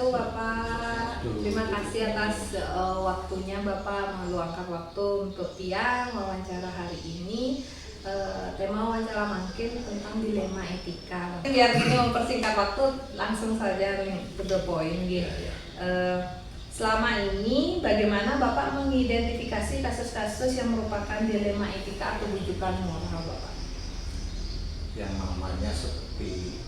Bapak. Terima kasih atas waktunya Bapak meluangkan waktu untuk tiang wawancara hari ini. Tema wawancara Mangkin tentang dilema etika. Biar ini mempersingkat waktu, langsung saja ke the point gitu. Selama ini bagaimana Bapak mengidentifikasi kasus-kasus yang merupakan dilema etika atau rujukan moral Bapak? Yang namanya seperti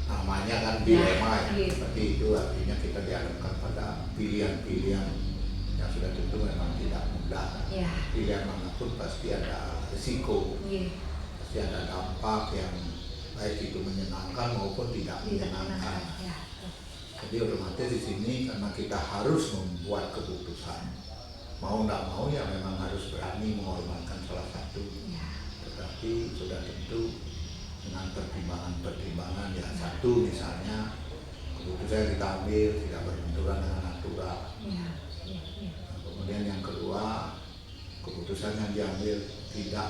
namanya kan dilema ya, seperti itu artinya kita dihadapkan pada pilihan-pilihan yang sudah tentu memang tidak mudah. Pilihan manapun pasti ada risiko, pasti ada dampak yang baik itu menyenangkan maupun tidak menyenangkan. Jadi otomatis di sini karena kita harus membuat keputusan, mau tidak mau ya memang harus berani mengorbankan salah satu. Tetapi sudah tentu dengan pertimbangan-pertimbangan yang satu misalnya keputusan yang kita ambil tidak berbenturan dengan aturan. Kemudian yang kedua, keputusan yang diambil tidak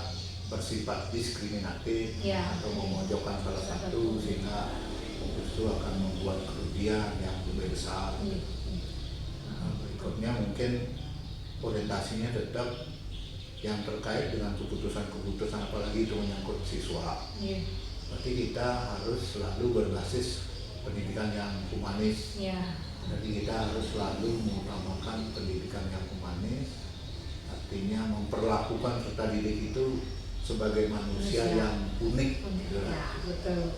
bersifat diskriminatif atau memojokkan salah satu sehingga justru akan membuat kerugian yang lebih besar. Berikutnya mungkin orientasinya tetap yang terkait dengan keputusan-keputusan apalagi itu menyangkut siswa. Berarti kita harus selalu berbasis pendidikan yang humanis. Jadi kita harus selalu mengutamakan pendidikan yang humanis, artinya memperlakukan peserta didik itu sebagai manusia yang unik,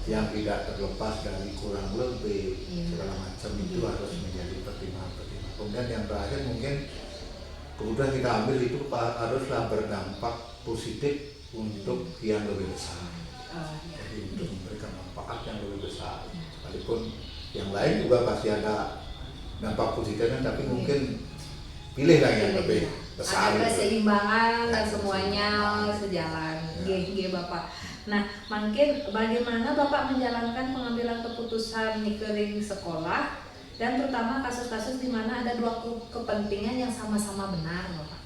yang tidak terlepas dari kurang lebih segala macam itu harus menjadi pertimbangan-pertimbangan. Kemudian yang terakhir mungkin kemudian kita ambil itu haruslah berdampak positif untuk yang lebih besar. Jadi untuk memberikan manfaat yang lebih besar. Sekalipun yang lain juga pasti ada dampak positifnya, tapi mungkin pilihlah yang lebih besar. Ada keseimbangan dan semuanya sejalan. Bapak. Nah, mungkin bagaimana Bapak menjalankan pengambilan keputusan nikering sekolah dan terutama kasus-kasus di mana ada dua kepentingan yang sama-sama benar, Bapak?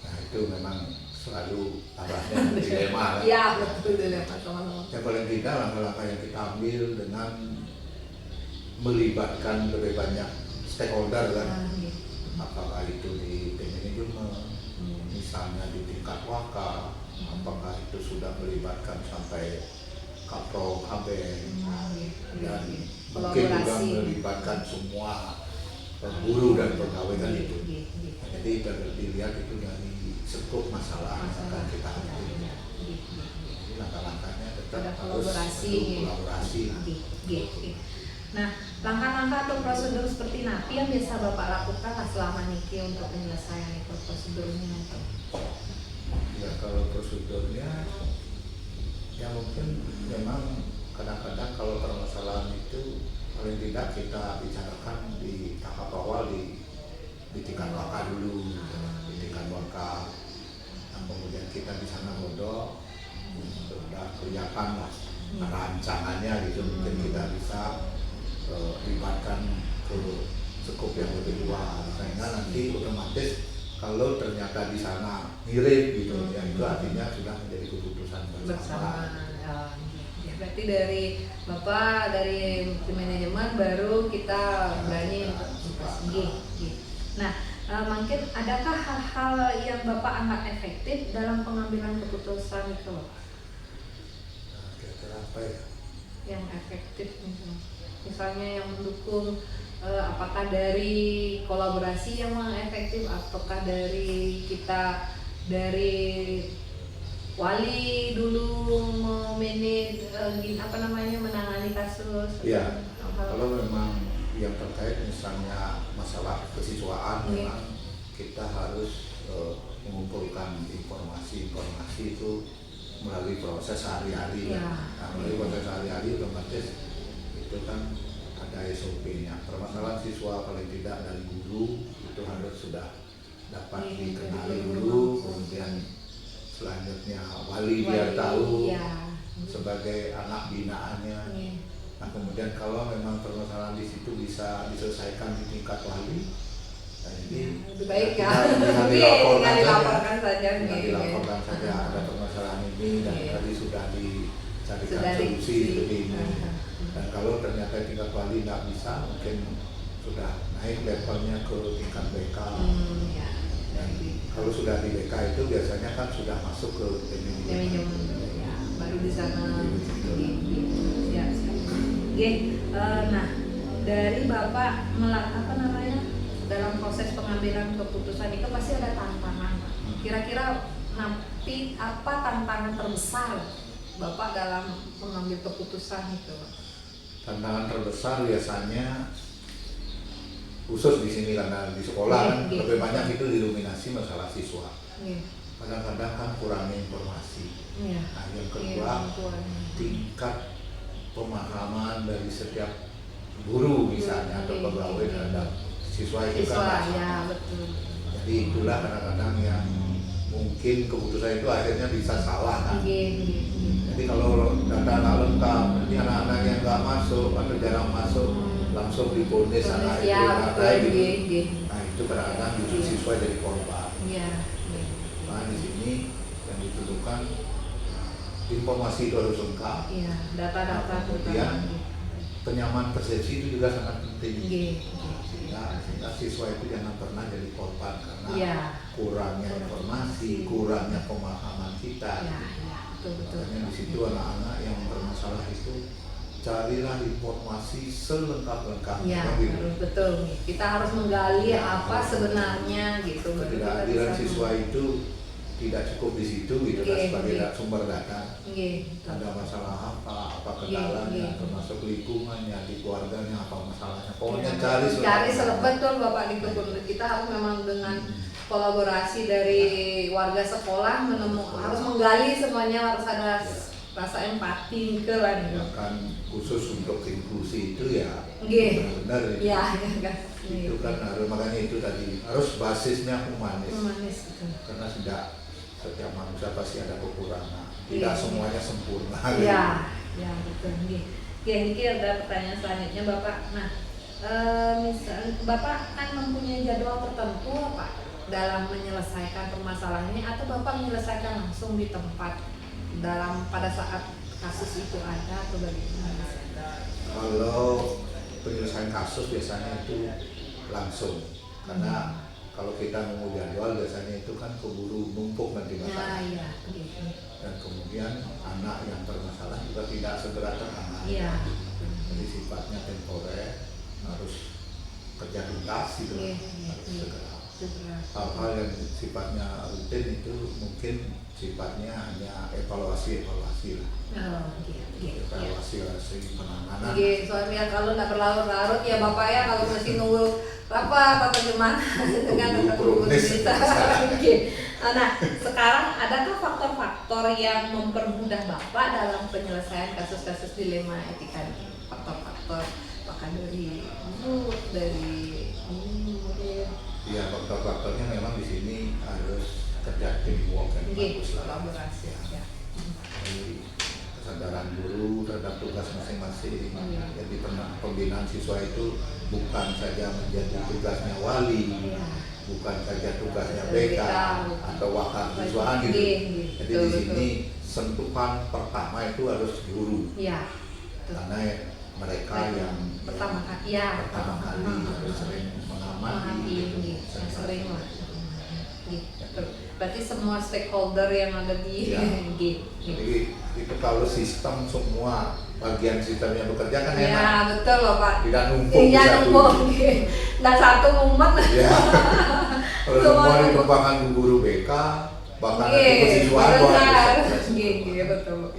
Nah, itu memang selalu arahnya dilema. Ya, betul dilema teman-teman. Yang paling tidak langkah-langkah yang kita ambil dengan melibatkan lebih banyak stakeholder kan, apakah itu di manajemen, misalnya di tingkat wakil, apakah itu sudah melibatkan sampai kapro, kabin, dan mungkin juga melibatkan semua guru dan pegawai kan itu. Jadi dilihat itu dari skop masalah yang akan kita hadapi. Jadi langkah-langkahnya tetap harus kolaborasi. Nah, langkah-langkah atau prosedur seperti napi yang biasa Bapak lakukan selama niki untuk penyelesaian itu prosedurnya? Ya kalau prosedurnya ya mungkin memang kadang-kadang kalau permasalahan itu paling tidak kita bicarakan di tahap awal di tingkat wakil dulu, di tingkat wakil. Nah, kemudian kita di sana bodoh sudah kelihatan lah rancangannya gitu, mungkin kita bisa libatkan ke skop yang lebih luas sehingga nanti otomatis kalau ternyata di sana mirip gitu ya itu artinya sudah menjadi keputusan bersama. Ya, berarti dari Bapak dari manajemen baru kita berani untuk Nah, mungkin adakah hal-hal yang Bapak anggap efektif dalam pengambilan keputusan itu? Nah, kira-kira apa ya? Yang efektif misalnya yang mendukung, apakah dari kolaborasi yang efektif ataukah dari kita dari wali dulu menangani kasus? Ya, kalau memang yang terkait misalnya masalah kesiswaan memang kita harus mengumpulkan informasi itu melalui proses sehari-hari. Melalui proses sehari-hari otomatis itu kan ada SOP-nya. Permasalahan siswa paling tidak dari guru itu harus sudah dapat dikenali dulu, kemudian selanjutnya wali biar tahu sebagai anak binaannya. Nah kemudian kalau memang permasalahan di situ bisa diselesaikan di tingkat wali, nah ini lebih baik dilaporkan saja. Dilaporkan saja ada permasalahan ini dan tadi sudah dicarikan solusi seperti ini. Dan kalau ternyata tingkat wali nggak bisa, mungkin sudah naik levelnya ke tingkat BK. Ya. Dan kalau sudah di BK itu biasanya kan sudah masuk ke Manajemen. Ya, baru di sana. Siap. Nah, dari Bapak dalam proses pengambilan keputusan itu pasti ada tantangan. Kira-kira nanti apa tantangan terbesar Bapak dalam mengambil keputusan itu? Tantangan terbesar biasanya khusus di sini karena di sekolah kan lebih banyak itu didominasi masalah siswa. Kadang-kadang kan kurang informasi. Nah, yang kedua tingkat pemahaman dari setiap guru misalnya atau pegawai terhadap siswa itu kan ya, betul. Jadi itulah kadang-kadang yang mungkin keputusan itu akhirnya bisa salah kan. Jadi kalau data nggak lengkap, nanti anak-anak yang nggak masuk atau jarang masuk langsung diponis anak itu gitu. Nah itu kadang-kadang justru siswa jadi korban. Nah di sini yang diperlukan informasi itu harus lengkap. Data-data kemudian penyamaan persepsi itu juga sangat penting. Sehingga siswa itu jangan pernah jadi korban karena kurangnya informasi, kurangnya pemahaman kita. Makanya di situ anak-anak yang bermasalah itu carilah informasi selengkap-lengkapnya. Betul. Kita harus menggali apa sebenarnya gitu. Ketidakhadiran siswa itu tidak cukup di situ gitu kan sebagai sumber data. Ada masalah apa kendalanya, termasuk lingkungannya, di keluarganya apa masalahnya. Pokoknya cari betul Bapak di kebun. Kita harus memang dengan kolaborasi dari warga sekolah harus menggali semuanya, harus ada rasa empati lah. Kan khusus untuk inklusi itu ya benar-benar itu kan harus, makanya itu tadi harus basisnya humanis karena setiap manusia pasti ada kekurangan, tidak semuanya sempurna. Betul. Ini ada pertanyaan selanjutnya Bapak. Nah, misal Bapak kan mempunyai jadwal tertentu Pak dalam menyelesaikan permasalahan ini, atau Bapak menyelesaikan langsung di tempat pada saat kasus itu ada atau bagaimana? Kalau penyelesaian kasus biasanya itu langsung, karena kalau kita nunggu jadwal biasanya itu kan keburu numpuk nanti masalahnya. Dan kemudian anak yang bermasalah juga tidak segera terangani. Jadi sifatnya temporer, harus kerja tuntas gitu, harus segera. Hal-hal yang sifatnya rutin itu mungkin sifatnya hanya evaluasi lah. Evaluasi penanganan. Soalnya kalau nggak berlarut-larut ya Bapak ya, kalau masih nunggu apa gimana dengan bisa. Nah, sekarang adakah faktor-faktor yang mempermudah Bapak dalam penyelesaian kasus-kasus dilema etika ini? Faktor-faktor apakah dari Ya, faktor-faktornya memang di sini harus kerja teamwork yang bagus lah. Kolaborasi. Jadi kesadaran guru terhadap tugas masing-masing. Jadi pembinaan siswa itu bukan saja menjadi tugasnya wali, bukan saja tugasnya BK atau wakil siswaan gitu. Jadi di sini sentuhan pertama itu harus guru. Karena mereka yang pertama kali harus sering mengamati, sering lah. Berarti semua stakeholder yang ada di Jadi itu kalau sistem semua bagian sistemnya bekerja kan enak. Ya betul loh Pak. Tidak numpuk di satu. Dan satu mumet. Kalau semua ditumpahkan ke guru BK, bahkan nanti kesiswaan betul.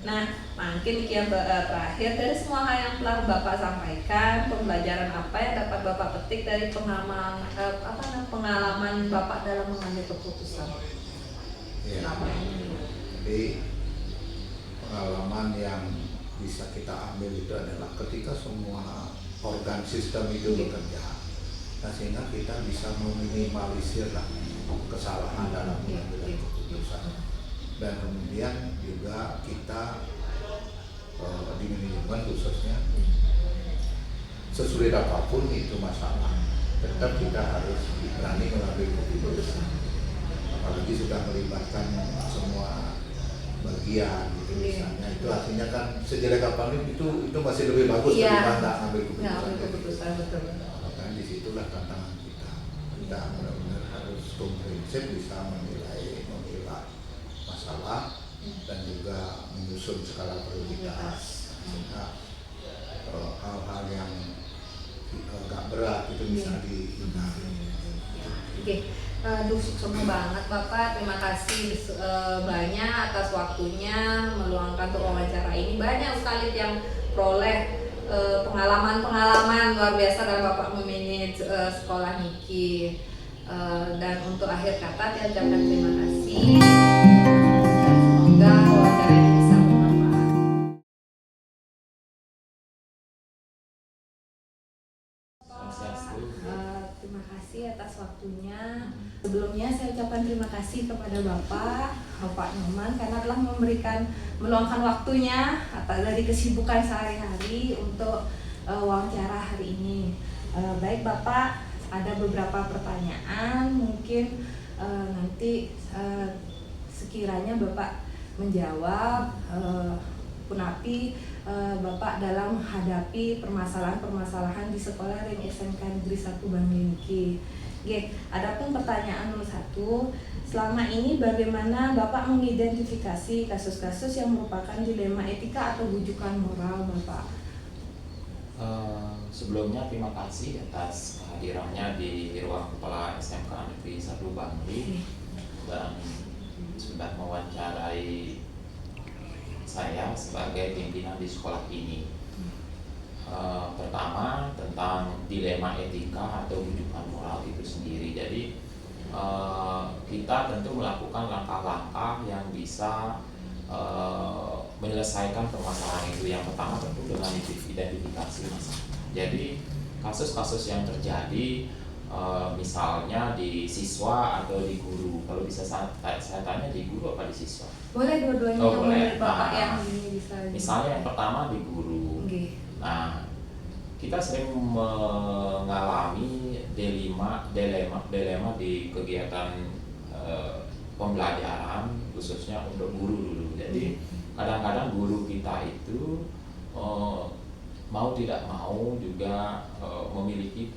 Nah, mungkin terakhir dari semua hal yang telah Bapak sampaikan, pembelajaran apa yang dapat Bapak petik dari pengalaman Bapak dalam mengambil keputusan? Jadi pengalaman yang bisa kita ambil itu adalah ketika semua organ sistem itu bekerja, sehingga kita bisa meminimalisir kesalahan dalam mengambil keputusan. Dan kemudian juga kita di manajemen khususnya sesulit apapun itu masalah, tetap kita harus berani mengambil keputusan, apalagi sudah melibatkan semua bagian gitu Iya. misalnya. Itu artinya kan sejelek apapun itu masih lebih bagus Iya. daripada nggak ngambil Nggak ambil keputusan. keputusan, betul. Kan disitulah tantangan kita. Kita benar-benar harus komprehensif, bisa memilah masalah dan juga menyusun skala prioritas. Sehingga hal-hal yang agak berat itu bisa dihindari. Oke, sukses banget Bapak. Terima kasih banyak atas waktunya meluangkan untuk wawancara ini. Banyak sekali yang peroleh pengalaman-pengalaman luar biasa dalam Bapak memanage sekolah Niki. Dan untuk akhir kata saya ucapkan terima kasih. Dan semoga wawancara ini bisa bermanfaat. Terima kasih atas waktunya. Sebelumnya saya ucapkan terima kasih kepada Bapak Nyoman karena telah meluangkan waktunya atas dari kesibukan sehari-hari untuk wawancara hari ini. Baik Bapak, ada beberapa pertanyaan mungkin nanti sekiranya Bapak menjawab punapi Bapak dalam menghadapi permasalahan-permasalahan di sekolah dan SMK Negeri 1 Bangli Niki. Oke, adapun pertanyaan nomor 1, selama ini bagaimana Bapak mengidentifikasi kasus-kasus yang merupakan dilema etika atau bujukan moral Bapak? Sebelumnya terima kasih atas kehadirannya di ruang kepala SMK Negeri 1 Bangli dan sudah mewawancarai saya sebagai pimpinan di sekolah ini. Pertama tentang dilema etika atau bujukan moral itu sendiri. Jadi kita tentu melakukan langkah-langkah yang bisa menyelesaikan permasalahan itu. Yang pertama tentu dengan identifikasi masalah. Jadi kasus-kasus yang terjadi misalnya di siswa atau di guru. Kalau bisa saya tanya di guru apa di siswa? Boleh dua-duanya. Oh, boleh. Bapak yang ini bisa. Misalnya yang pertama di guru. Okay. Nah, kita sering mengalami dilema di kegiatan pembelajaran khususnya untuk guru dulu. Jadi kadang-kadang guru kita itu mau tidak mau juga memiliki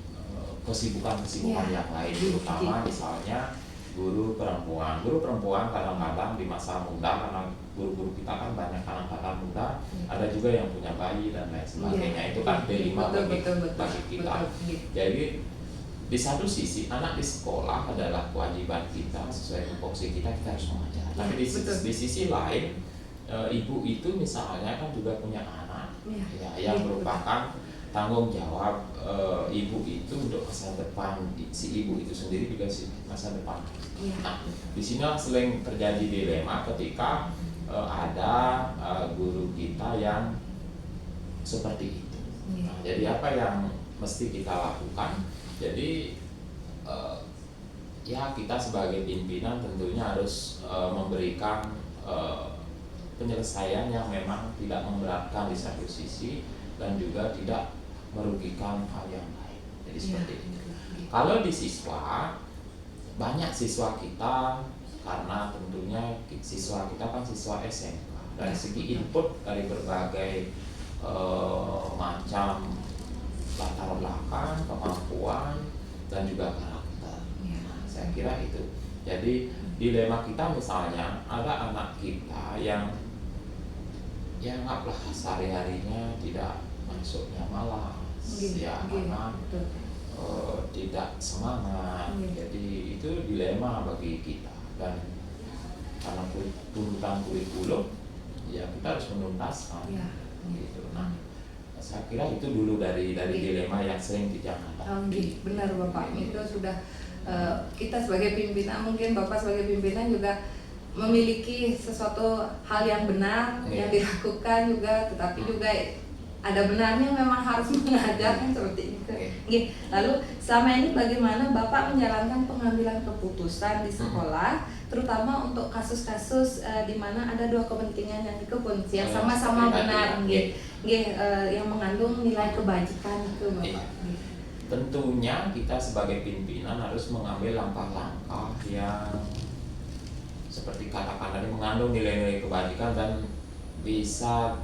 kesibukan yang lain, terutama misalnya guru perempuan. Guru perempuan kadang-kadang di masa muda, karena guru-guru kita kan banyak anak-anak muda, ada juga yang punya bayi dan lain sebagainya. Itu kan dilema bagi kita. Jadi di satu sisi anak di sekolah adalah kewajiban kita sesuai tupoksi kita harus mengajar. Tapi di sisi lain ibu itu misalnya kan juga punya anak yang merupakan tanggung jawab ibu itu untuk masa depan si ibu itu sendiri juga masa depan. Nah, di sini sering terjadi dilema ketika ada guru kita yang seperti itu. Nah, jadi apa yang mesti kita lakukan? Jadi ya kita sebagai pimpinan tentunya harus memberikan penyelesaian yang memang tidak memberatkan di satu sisi dan juga tidak merugikan hal yang lain. Jadi seperti itu. Kalau di siswa, banyak siswa kita karena tentunya siswa kita kan siswa SMK. Dari segi input dari berbagai macam latar belakang, kemampuan dan juga karakter. Nah, saya kira itu. Jadi dilema kita misalnya ada anak kita yang anggaplah sehari-harinya tidak masuknya malas, karena tidak semangat. Jadi itu dilema bagi kita, dan karena tuntutan kurikulum ya kita harus menuntaskan. Gitu. Nah, saya kira itu dulu dari dilema yang sering kita hadapi. Benar Bapak, itu sudah kita sebagai pimpinan, mungkin Bapak sebagai pimpinan juga memiliki sesuatu hal yang benar yang dilakukan juga, tetapi juga ada benarnya memang harus mengajar kan seperti itu. Lalu selama ini bagaimana Bapak menjalankan pengambilan keputusan di sekolah, terutama untuk kasus-kasus di mana ada dua kepentingan yang sama-sama benar, yang mengandung nilai kebajikan itu Bapak. Tentunya kita sebagai pimpinan harus mengambil langkah-langkah yang seperti katakan tadi mengandung nilai-nilai kebajikan dan bisa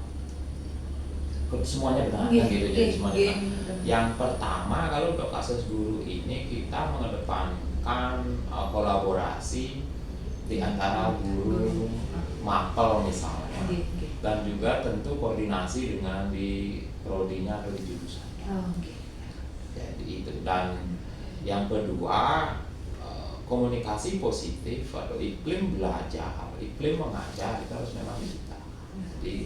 semuanya benar kan gitu, jadi semuanya benar. Yang pertama, kalau untuk kasus guru ini kita mengedepankan kolaborasi di antara guru mapel misalnya, dan juga tentu koordinasi dengan di prodinya atau di jurusannya. Jadi itu. Dan yang kedua, komunikasi positif atau iklim belajar, iklim mengajar itu harus memang kita. Jadi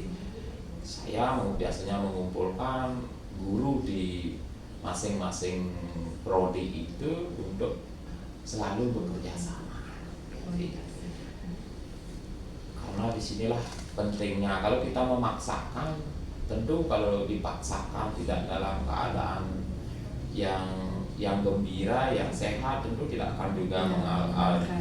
saya biasanya mengumpulkan guru di masing-masing prodi itu untuk selalu bekerja sama. Jadi, karena disinilah pentingnya. Kalau kita memaksakan, tentu kalau dipaksakan tidak dalam keadaan yang gembira, yang sehat, tentu tidak akan juga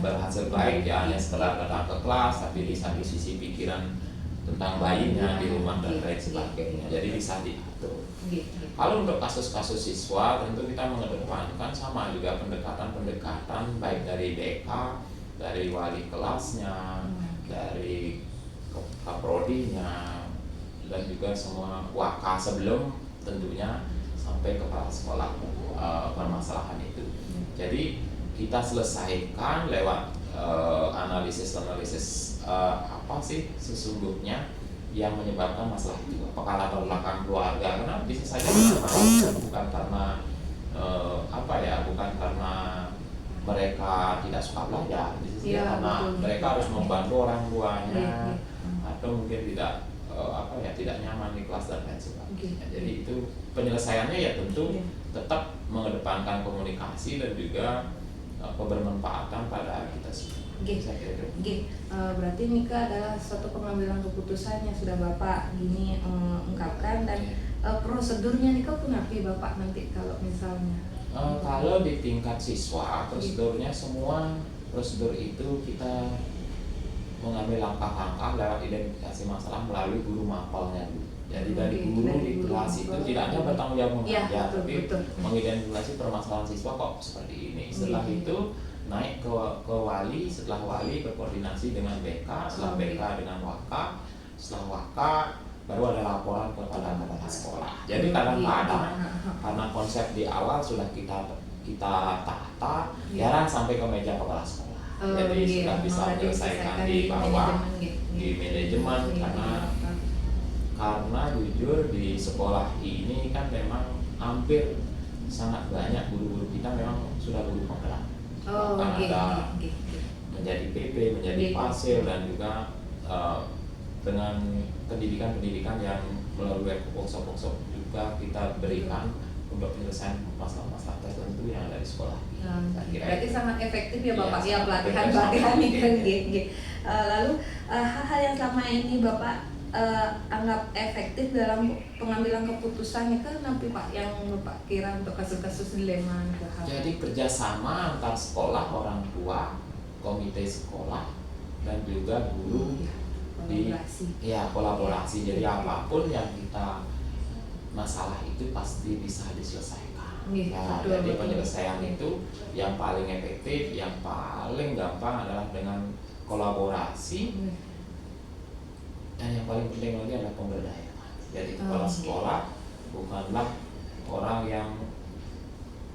berhasil baik ya, hanya sekedar datang ke kelas, tapi di satu sisi pikiran tentang bayinya di rumah dan lain sebagainya, jadi bisa diatur. Kalau untuk kasus-kasus siswa, tentu kita mengedepankan sama juga pendekatan-pendekatan baik dari BK, dari wali kelasnya, dari kaprodinya, dan juga semua waka sebelum tentunya sampai kepala sekolah permasalahan itu. Jadi kita selesaikan lewat analisis apa sih sesungguhnya yang menyebabkan masalah itu, apakah latar belakang keluarga, karena bisa saja bukan karena bukan karena mereka tidak suka belajar, bisa saja karena mereka harus membantu orang tuanya, atau mungkin tidak nyaman di kelas dan lain sebagainya. Jadi itu penyelesaiannya ya tentu tetap mengedepankan komunikasi dan juga kebermanfaatan pada kita semua. Berarti ini adalah suatu pengambilan keputusan yang sudah Bapak ungkapkan, dan prosedurnya nih kenapa Bapak nanti kalau misalnya? Kalau di tingkat siswa, prosedurnya semua prosedur itu kita mengambil langkah-langkah lewat identifikasi masalah melalui guru mapelnya dulu. Jadi dari guru di kelas itu tidak hanya bertanggung jawab mengajar, tapi mengidentifikasi permasalahan siswa kok seperti ini. Setelah itu naik ke wali, setelah wali berkoordinasi dengan BK, setelah BK dengan waka, setelah waka baru ada laporan kepada kepala sekolah. Jadi kadang-kadang karena konsep di awal sudah kita tata, jarang sampai ke meja kepala sekolah. Jadi sudah bisa menyelesaikan di bawah di manajemen, karena jujur di sekolah ini kan memang hampir sangat banyak guru-guru kita memang sudah guru penggerak. Ada menjadi PP, menjadi pasir, dan juga dengan pendidikan-pendidikan yang melalui workshop juga kita berikan untuk penyelesaian masalah-masalah tertentu yang ada di sekolah. Berarti sangat efektif ya Bapak ya pelatihan-pelatihan ini. Lalu hal-hal yang selama ini Bapak anggap efektif dalam pengambilan keputusan itu nanti Pak yang Bapak kira untuk kasus-kasus dilema? Jadi kerjasama antar sekolah, orang tua, komite sekolah, dan juga guru kolaborasi. Jadi apapun yang kita masalah itu pasti bisa diselesaikan. Jadi penyelesaian itu yang paling efektif, yang paling gampang adalah dengan kolaborasi. Dan yang paling penting lagi adalah pemberdayaan. Jadi kepala sekolah bukanlah orang yang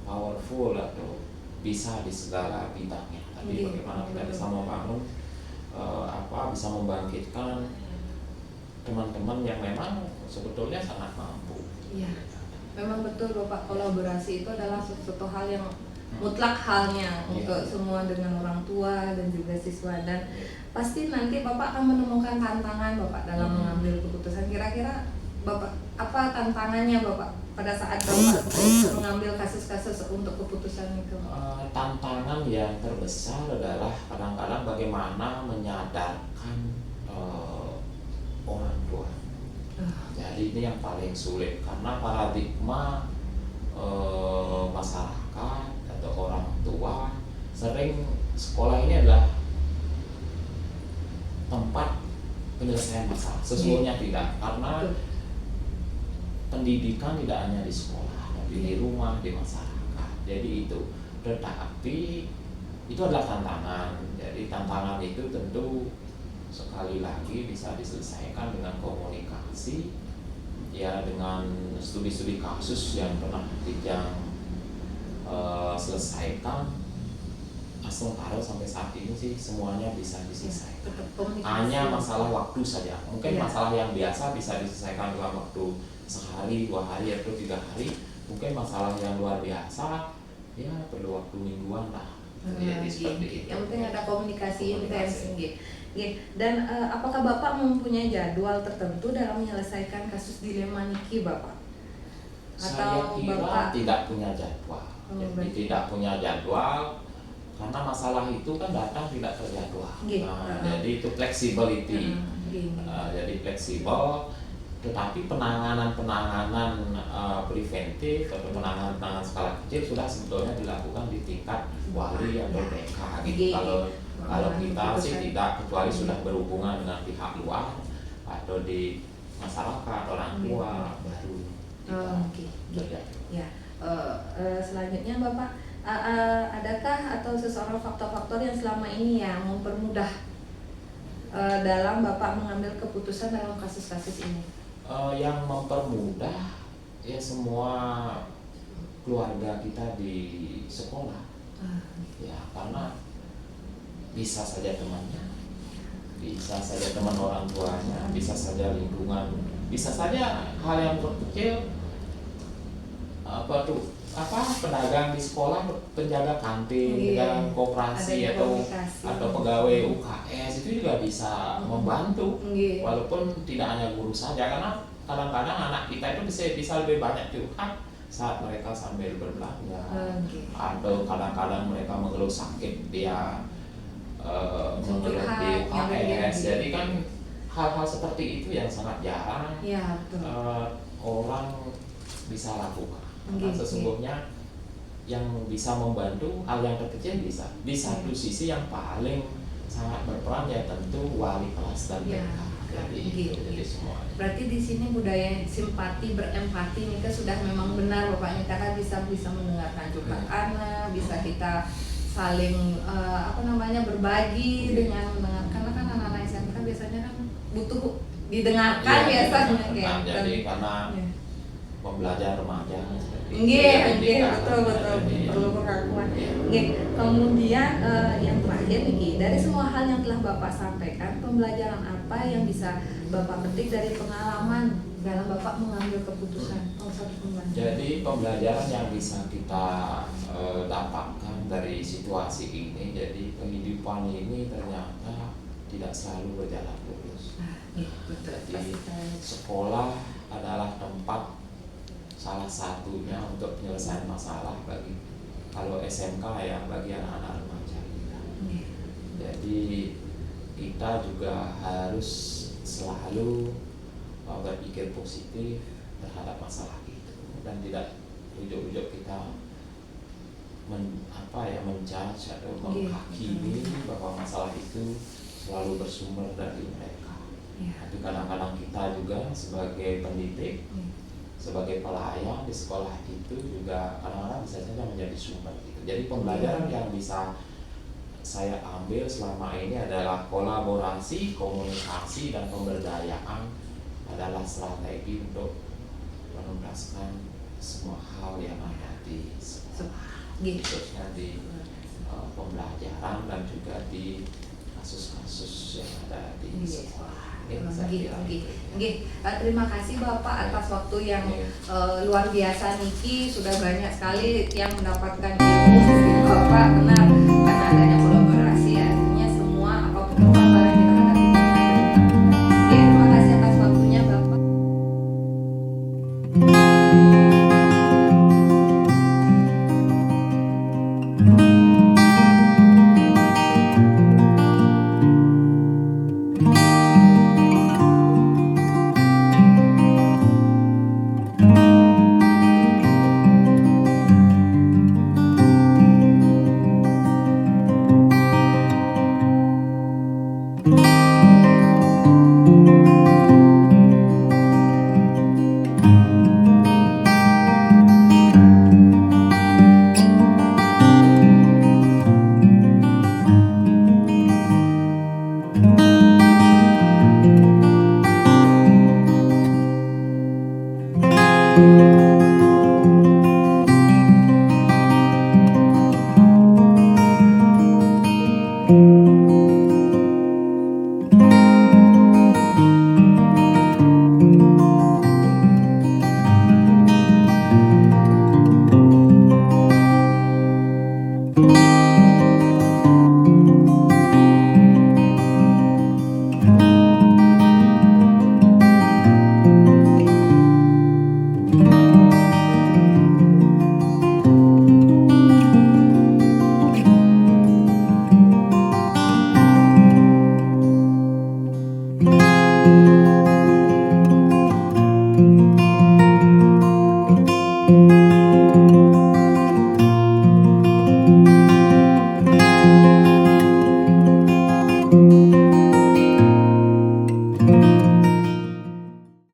powerful atau bisa di segala bidangnya, tapi bagaimana kita bisa membangun bisa membangkitkan teman-teman yang memang sebetulnya sangat mampu. Iya, memang betul Bapak, kolaborasi itu adalah sesuatu hal yang mutlak halnya untuk semua, dengan orang tua dan juga siswa, dan pasti nanti Bapak akan menemukan tantangan Bapak dalam mengambil keputusan. Kira-kira Bapak apa tantangannya Bapak pada saat Bapak mengambil kasus-kasus untuk keputusan itu? Tantangan yang terbesar adalah kadang-kadang bagaimana menyadarkan orang tua. Jadi ini yang paling sulit, karena paradigma masyarakat atau orang tua sering sekolah ini adalah tempat penyelesaian masalah. Sesungguhnya tidak, karena pendidikan tidak hanya di sekolah, tapi di rumah, di masyarakat. Jadi itu, tetapi itu adalah tantangan. Jadi tantangan itu tentu sekali lagi bisa diselesaikan dengan komunikasi, ya dengan studi-studi kasus yang pernah Tijang selesaikan. Sementara sampai saat ini sih semuanya bisa diselesaikan. Hanya masalah waktu saja. Mungkin masalah yang biasa bisa diselesaikan dalam waktu sehari, 2 hari atau 3 hari. Mungkin masalah yang luar biasa ya perlu waktu mingguan lah. Jadi seperti itu. Yang penting ada komunikasi intens. Dan apakah Bapak mempunyai jadwal tertentu dalam menyelesaikan kasus dilema niki Bapak? Saya kira Bapak tidak punya jadwal. Jadi tidak punya jadwal karena masalah itu kan datang tidak terjadwal. Jadi itu flexibility. Jadi fleksibel. Tetapi penanganan preventif atau penanganan skala kecil sudah sebetulnya dilakukan di tingkat wali atau TK gitu. Kalau kita sih tidak, kecuali sudah berhubungan dengan pihak luar atau di masyarakat, orang tua baru. Selanjutnya Bapak, adakah atau seseorang faktor-faktor yang selama ini yang mempermudah dalam Bapak mengambil keputusan dalam kasus-kasus ini? Yang mempermudah ya semua keluarga kita di sekolah. Ya karena bisa saja temannya, bisa saja teman orang tuanya, bisa saja lingkungan, bisa saja hal yang kecil, pedagang di sekolah, penjaga kantin, penjaga koperasi atau pegawai UKS itu juga bisa membantu, walaupun tidak hanya guru saja, karena kadang-kadang anak kita itu bisa lebih banyak curhat saat mereka sambil berbelanja, atau kadang-kadang mereka mengeluh sakit dia mengeluh di UKS. Jadi kan hal-hal seperti itu yang sangat jarang orang bisa lakukan. Karena sesungguhnya yang bisa membantu hal yang terkecil bisa. Di satu sisi yang paling sangat berperan ya tentu wali kelas dan TK. Jadi semua. Berarti di sini budaya simpati, berempati ini kan sudah memang benar Bapak, karena bisa mendengarkan curhat anak, bisa kita saling berbagi dengan karena kan anak-anak SMK biasanya kan butuh didengarkan biasanya. Jadi karena pembelajar remaja betul perlu pengakuan. Kemudian yang terakhir nih, dari semua hal yang telah Bapak sampaikan, pembelajaran apa yang bisa Bapak petik dari pengalaman dalam Bapak mengambil keputusan? Jadi pembelajaran yang bisa kita dapatkan dari situasi ini, jadi kehidupan ini ternyata tidak selalu berjalan lurus. Jadi sekolah adalah tempat salah satunya untuk penyelesaian masalah bagi kalau SMK ya bagi anak-anak remaja kita. Jadi kita juga harus selalu berpikir positif terhadap masalah itu dan tidak ujuk-ujuk kita menjudge atau menghakimi bahwa masalah itu selalu bersumber dari mereka. Tapi kadang-kadang kita juga sebagai pendidik, sebagai pelayan di sekolah itu juga kadang-kadang bisa saja menjadi sumber gitu. Jadi pembelajaran yang bisa saya ambil selama ini adalah kolaborasi, komunikasi, dan pemberdayaan adalah strategi untuk menuntaskan semua hal yang ada di sekolah, khususnya di pembelajaran dan juga di kasus-kasus yang ada di sekolah. Terima kasih Bapak atas waktu yang luar biasa niki, sudah banyak sekali yang mendapatkan ilmu dari Bapak, karena adanya kolaborasi